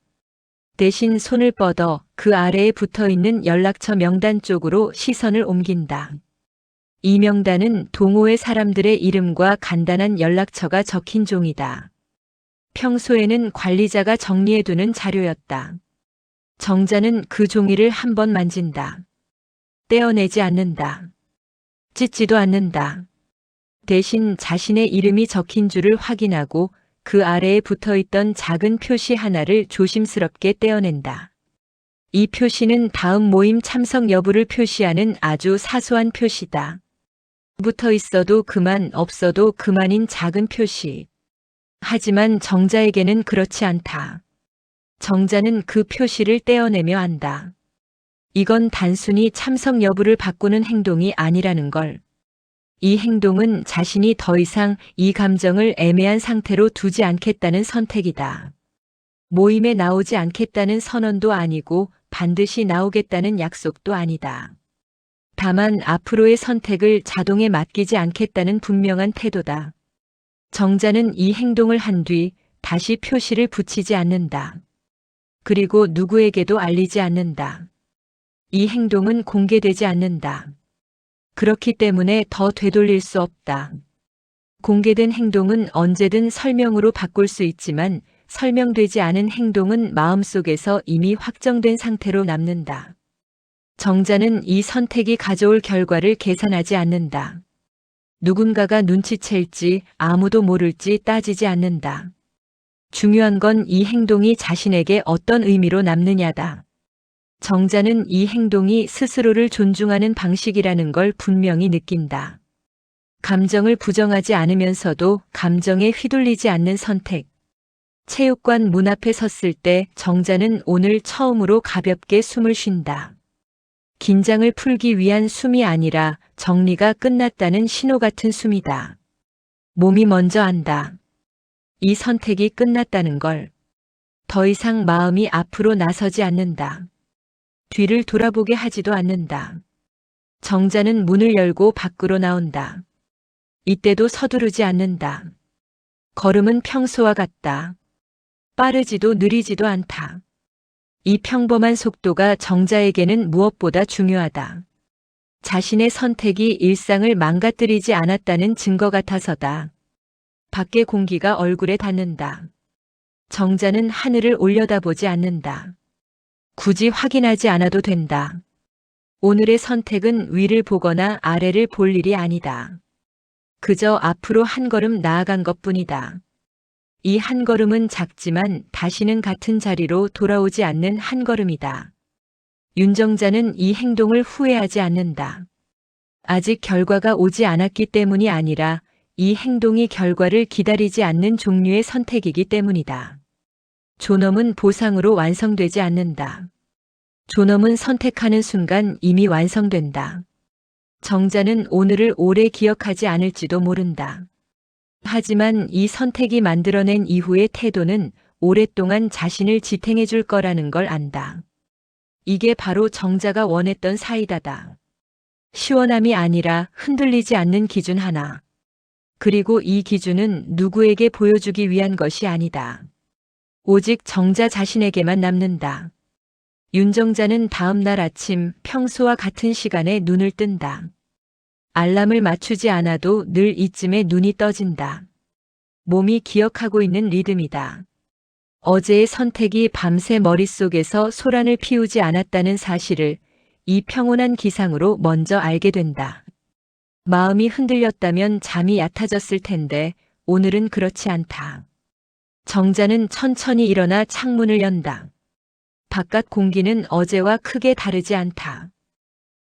대신 손을 뻗어 그 아래에 붙어 있는 연락처 명단 쪽으로 시선을 옮긴다. 이 명단은 동호회 사람들의 이름과 간단한 연락처가 적힌 종이다. 평소에는 관리자가 정리해두는 자료였다. 정자는 그 종이를 한 번 만진다. 떼어내지 않는다. 찢지도 않는다. 대신 자신의 이름이 적힌 줄을 확인하고 그 아래에 붙어있던 작은 표시 하나를 조심스럽게 떼어낸다. 이 표시는 다음 모임 참석 여부를 표시하는 아주 사소한 표시다. 붙어 있어도 그만, 없어도 그만인 작은 표시. 하지만 정자에게는 그렇지 않다. 정자는 그 표시를 떼어내며 안다. 이건 단순히 참석 여부를 바꾸는 행동이 아니라는 걸. 이 행동은 자신이 더 이상 이 감정을 애매한 상태로 두지 않겠다는 선택이다. 모임에 나오지 않겠다는 선언도 아니고 반드시 나오겠다는 약속도 아니다. 다만 앞으로의 선택을 자동에 맡기지 않겠다는 분명한 태도다. 정자는 이 행동을 한 뒤 다시 표시를 붙이지 않는다. 그리고 누구에게도 알리지 않는다. 이 행동은 공개되지 않는다. 그렇기 때문에 더 되돌릴 수 없다. 공개된 행동은 언제든 설명으로 바꿀 수 있지만 설명되지 않은 행동은 마음속에서 이미 확정된 상태로 남는다. 정자는 이 선택이 가져올 결과를 계산하지 않는다. 누군가가 눈치챌지 아무도 모를지 따지지 않는다. 중요한 건 이 행동이 자신에게 어떤 의미로 남느냐다. 정자는 이 행동이 스스로를 존중하는 방식이라는 걸 분명히 느낀다. 감정을 부정하지 않으면서도 감정에 휘둘리지 않는 선택. 체육관 문 앞에 섰을 때 정자는 오늘 처음으로 가볍게 숨을 쉰다. 긴장을 풀기 위한 숨이 아니라 정리가 끝났다는 신호 같은 숨이다. 몸이 먼저 안다. 이 선택이 끝났다는 걸. 더 이상 마음이 앞으로 나서지 않는다. 뒤를 돌아보게 하지도 않는다. 정자는 문을 열고 밖으로 나온다. 이때도 서두르지 않는다. 걸음은 평소와 같다. 빠르지도 느리지도 않다. 이 평범한 속도가 정자에게는 무엇보다 중요하다. 자신의 선택이 일상을 망가뜨리지 않았다는 증거 같아서다. 밖의 공기가 얼굴에 닿는다. 정자는 하늘을 올려다보지 않는다. 굳이 확인하지 않아도 된다. 오늘의 선택은 위를 보거나 아래를 볼 일이 아니다. 그저 앞으로 한 걸음 나아간 것뿐이다. 이 한 걸음은 작지만 다시는 같은 자리로 돌아오지 않는 한 걸음이다. 윤정자는 이 행동을 후회하지 않는다. 아직 결과가 오지 않았기 때문이 아니라 이 행동이 결과를 기다리지 않는 종류의 선택이기 때문이다. 존엄은 보상으로 완성되지 않는다. 존엄은 선택하는 순간 이미 완성된다. 정자는 오늘을 오래 기억하지 않을지도 모른다. 하지만 이 선택이 만들어낸 이후의 태도는 오랫동안 자신을 지탱해 줄 거라는 걸 안다. 이게 바로 정자가 원했던 사이다다. 시원함이 아니라 흔들리지 않는 기준 하나. 그리고 이 기준은 누구에게 보여주기 위한 것이 아니다. 오직 정자 자신에게만 남는다. 윤정자는 다음 날 아침 평소와 같은 시간에 눈을 뜬다. 알람을 맞추지 않아도 늘 이쯤에 눈이 떠진다. 몸이 기억하고 있는 리듬이다. 어제의 선택이 밤새 머릿속에서 소란을 피우지 않았다는 사실을 이 평온한 기상으로 먼저 알게 된다. 마음이 흔들렸다면 잠이 얕아졌을 텐데 오늘은 그렇지 않다. 정자는 천천히 일어나 창문을 연다. 바깥 공기는 어제와 크게 다르지 않다.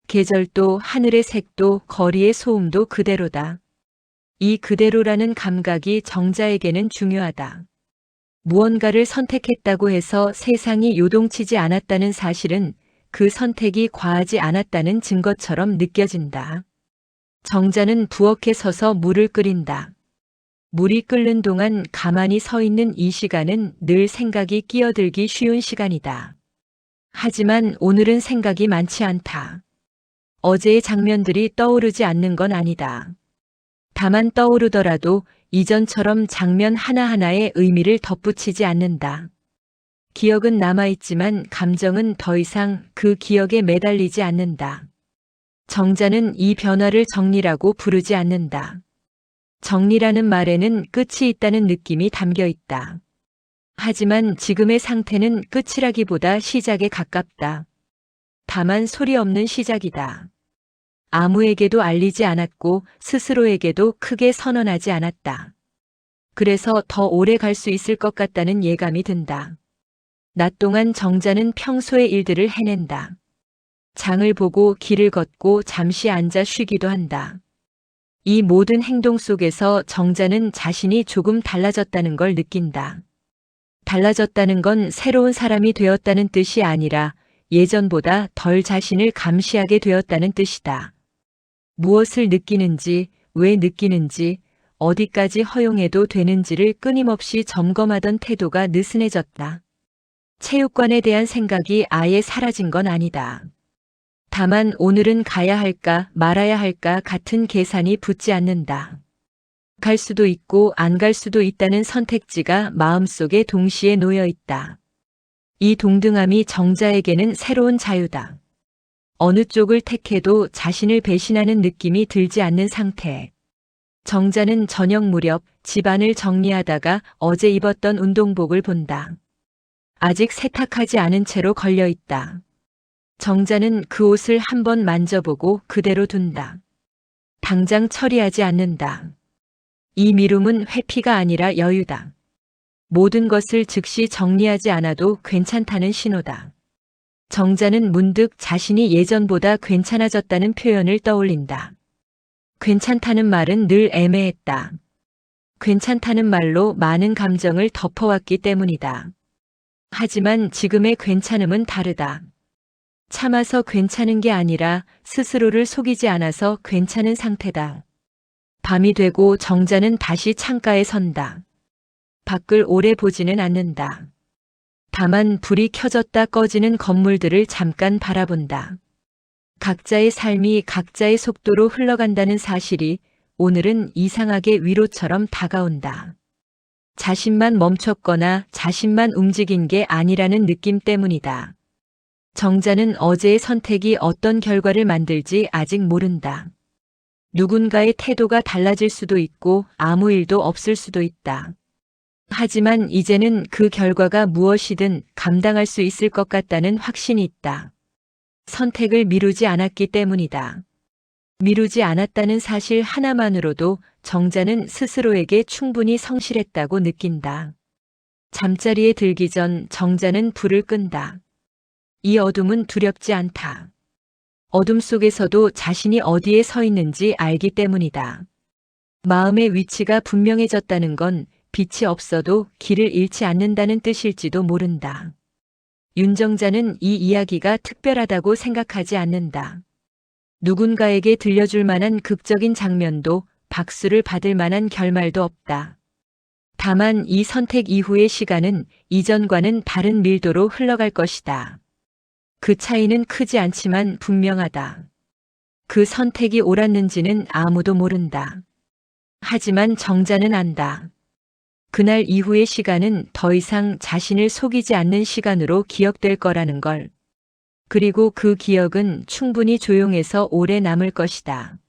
계절도 하늘의 색도 거리의 소음도 그대로다. 이 그대로라는 감각이 정자에게는 중요하다. 무언가를 선택했다고 해서 세상이 요동치지 않았다는 사실은 그 선택이 과하지 않았다는 증거처럼 느껴진다. 정자는 부엌에 서서 물을 끓인다. 물이 끓는 동안 가만히 서 있는 이 시간은 늘 생각이 끼어들기 쉬운 시간이다. 하지만 오늘은 생각이 많지 않다. 어제의 장면들이 떠오르지 않는 건 아니다. 다만 떠오르더라도 이전처럼 장면 하나하나에 의미를 덧붙이지 않는다. 기억은 남아있지만 감정은 더 이상 그 기억에 매달리지 않는다. 정자는 이 변화를 정리라고 부르지 않는다. 정리라는 말에는 끝이 있다는 느낌이 담겨 있다. 하지만 지금의 상태는 끝이라기보다 시작에 가깝다. 다만 소리 없는 시작이다. 아무에게도 알리지 않았고 스스로에게도 크게 선언하지 않았다. 그래서 더 오래 갈 수 있을 것 같다는 예감이 든다. 낮 동안 정자는 평소의 일들을 해낸다. 장을 보고 길을 걷고 잠시 앉아 쉬기도 한다. 이 모든 행동 속에서 정자는 자신이 조금 달라졌다는 걸 느낀다. 달라졌다는 건 새로운 사람이 되었다는 뜻이 아니라 예전보다 덜 자신을 감시하게 되었다는 뜻이다. 무엇을 느끼는지, 왜 느끼는지, 어디까지 허용해도 되는지를 끊임없이 점검하던 태도가 느슨해졌다. 체육관에 대한 생각이 아예 사라진 건 아니다. 다만 오늘은 가야 할까 말아야 할까 같은 계산이 붙지 않는다. 갈 수도 있고 안 갈 수도 있다는 선택지가 마음속에 동시에 놓여 있다. 이 동등함이 정자에게는 새로운 자유다. 어느 쪽을 택해도 자신을 배신하는 느낌이 들지 않는 상태. 정자는 저녁 무렵 집안을 정리하다가 어제 입었던 운동복을 본다. 아직 세탁하지 않은 채로 걸려 있다. 정자는 그 옷을 한번 만져보고 그대로 둔다. 당장 처리하지 않는다. 이 미룸은 회피가 아니라 여유다. 모든 것을 즉시 정리하지 않아도 괜찮다는 신호다. 정자는 문득 자신이 예전보다 괜찮아졌다는 표현을 떠올린다. 괜찮다는 말은 늘 애매했다. 괜찮다는 말로 많은 감정을 덮어왔기 때문이다. 하지만 지금의 괜찮음은 다르다. 참아서 괜찮은 게 아니라 스스로를 속이지 않아서 괜찮은 상태다. 밤이 되고 정자는 다시 창가에 선다. 밖을 오래 보지는 않는다. 다만 불이 켜졌다 꺼지는 건물들을 잠깐 바라본다. 각자의 삶이 각자의 속도로 흘러간다는 사실이 오늘은 이상하게 위로처럼 다가온다. 자신만 멈췄거나 자신만 움직인 게 아니라는 느낌 때문이다. 정자는 어제의 선택이 어떤 결과를 만들지 아직 모른다. 누군가의 태도가 달라질 수도 있고 아무 일도 없을 수도 있다. 하지만 이제는 그 결과가 무엇이든 감당할 수 있을 것 같다는 확신이 있다. 선택을 미루지 않았기 때문이다. 미루지 않았다는 사실 하나만으로도 정자는 스스로에게 충분히 성실했다고 느낀다. 잠자리에 들기 전 정자는 불을 끈다. 이 어둠은 두렵지 않다. 어둠 속에서도 자신이 어디에 서 있는지 알기 때문이다. 마음의 위치가 분명해졌다는 건 빛이 없어도 길을 잃지 않는다는 뜻일지도 모른다. 윤정자는 이 이야기가 특별하다고 생각하지 않는다. 누군가에게 들려줄 만한 극적인 장면도 박수를 받을 만한 결말도 없다. 다만 이 선택 이후의 시간은 이전과는 다른 밀도로 흘러갈 것이다. 그 차이는 크지 않지만 분명하다. 그 선택이 옳았는지는 아무도 모른다. 하지만 정자는 안다. 그날 이후의 시간은 더 이상 자신을 속이지 않는 시간으로 기억될 거라는 걸. 그리고 그 기억은 충분히 조용해서 오래 남을 것이다.